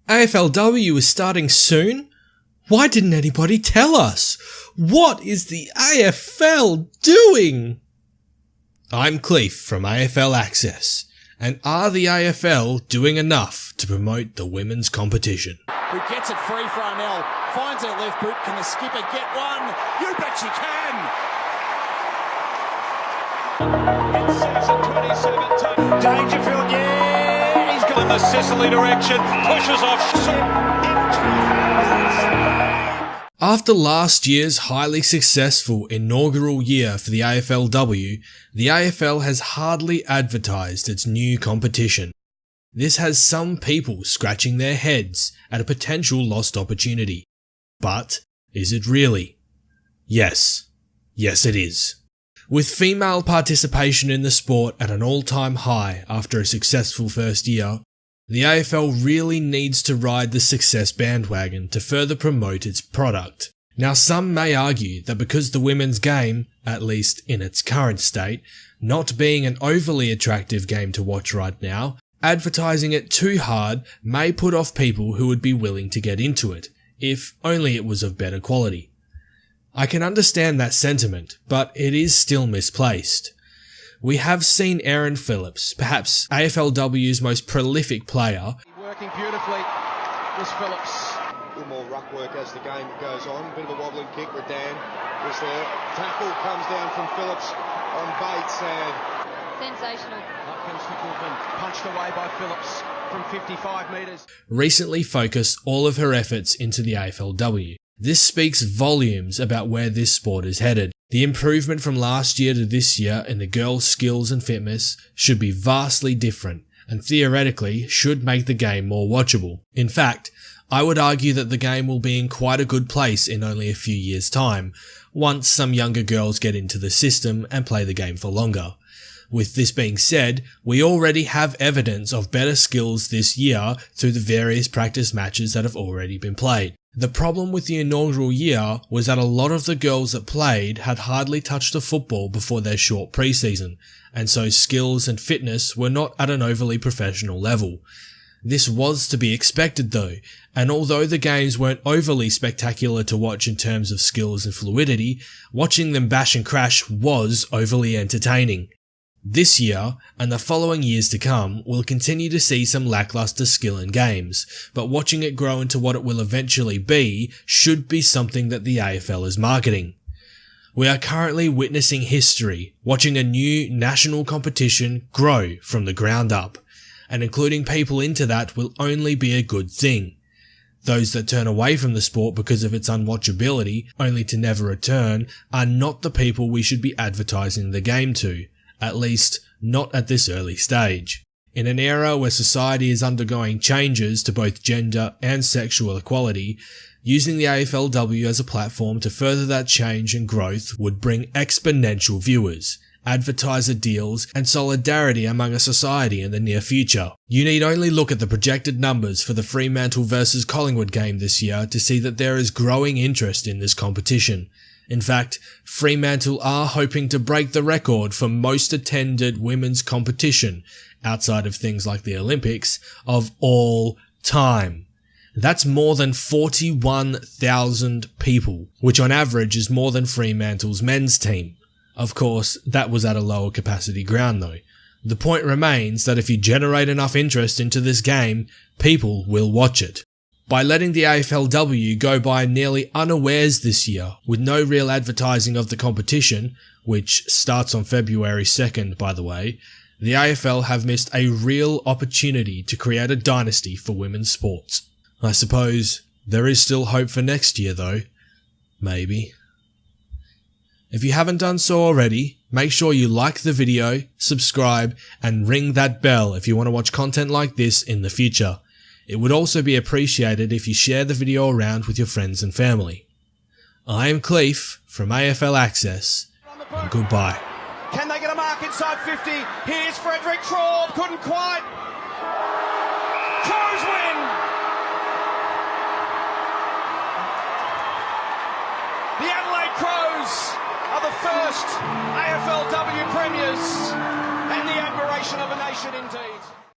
AFLW is starting soon? Why didn't anybody tell us? What is the AFL doing? I'm Cleef from AFL Access, and are the AFL doing enough to promote the women's competition? Who gets it free for Arnell, finds her left boot, can the skipper get one? You bet she can! In season 2017, Dangerfield, yeah! He's gone in the Sicily direction, pushes off. After last year's highly successful inaugural year for the AFLW, the AFL has hardly advertised its new competition. This has some people scratching their heads at a potential lost opportunity. But is it really? Yes. Yes, it is. With female participation in the sport at an all-time high after a successful first year, the AFL really needs to ride the success bandwagon to further promote its product. Now, some may argue that because the women's game, at least in its current state, not being an overly attractive game to watch right now, advertising it too hard may put off people who would be willing to get into it, if only it was of better quality. I can understand that sentiment, but it is still misplaced. We have seen Erin Phillips, perhaps AFLW's most prolific player. Working beautifully was Phillips. A little more ruck work as the game goes on. A bit of a wobbling kick. Redan was there. Tackle comes down from Phillips on Bates and... sensational. Up comes Nicholson, punched away by Phillips from 55 metres. Recently focused all of her efforts into the AFLW. This speaks volumes about where this sport is headed. The improvement from last year to this year in the girls' skills and fitness should be vastly different, and theoretically should make the game more watchable. In fact, I would argue that the game will be in quite a good place in only a few years' time, once some younger girls get into the system and play the game for longer. With this being said, we already have evidence of better skills this year through the various practice matches that have already been played. The problem with the inaugural year was that a lot of the girls that played had hardly touched a football before their short preseason, and so skills and fitness were not at an overly professional level. This was to be expected though, and although the games weren't overly spectacular to watch in terms of skills and fluidity, watching them bash and crash was overly entertaining. This year, and the following years to come, we'll continue to see some lackluster skill in games, but watching it grow into what it will eventually be should be something that the AFL is marketing. We are currently witnessing history, watching a new national competition grow from the ground up, and including people into that will only be a good thing. Those that turn away from the sport because of its unwatchability, only to never return, are not the people we should be advertising the game to. At least, not at this early stage. In an era where society is undergoing changes to both gender and sexual equality, using the AFLW as a platform to further that change and growth would bring exponential viewers, advertiser deals, and solidarity among a society in the near future. You need only look at the projected numbers for the Fremantle vs Collingwood game this year to see that there is growing interest in this competition. In fact, Fremantle are hoping to break the record for most attended women's competition, outside of things like the Olympics, of all time. That's more than 41,000 people, which on average is more than Fremantle's men's team. Of course, that was at a lower capacity ground though. The point remains that if you generate enough interest into this game, people will watch it. By letting the AFLW go by nearly unawares this year, with no real advertising of the competition, which starts on February 2nd by the way, the AFL have missed a real opportunity to create a dynasty for women's sports. I suppose there is still hope for next year though. Maybe. If you haven't done so already, make sure you like the video, subscribe, and ring that bell if you want to watch content like this in the future. It would also be appreciated if you share the video around with your friends and family. I am Cleef from AFL Access, and goodbye. Can they get a mark inside 50? Here's Frederick Traub, couldn't quite. Crows win! The Adelaide Crows are the first AFLW premiers, and the admiration of a nation indeed.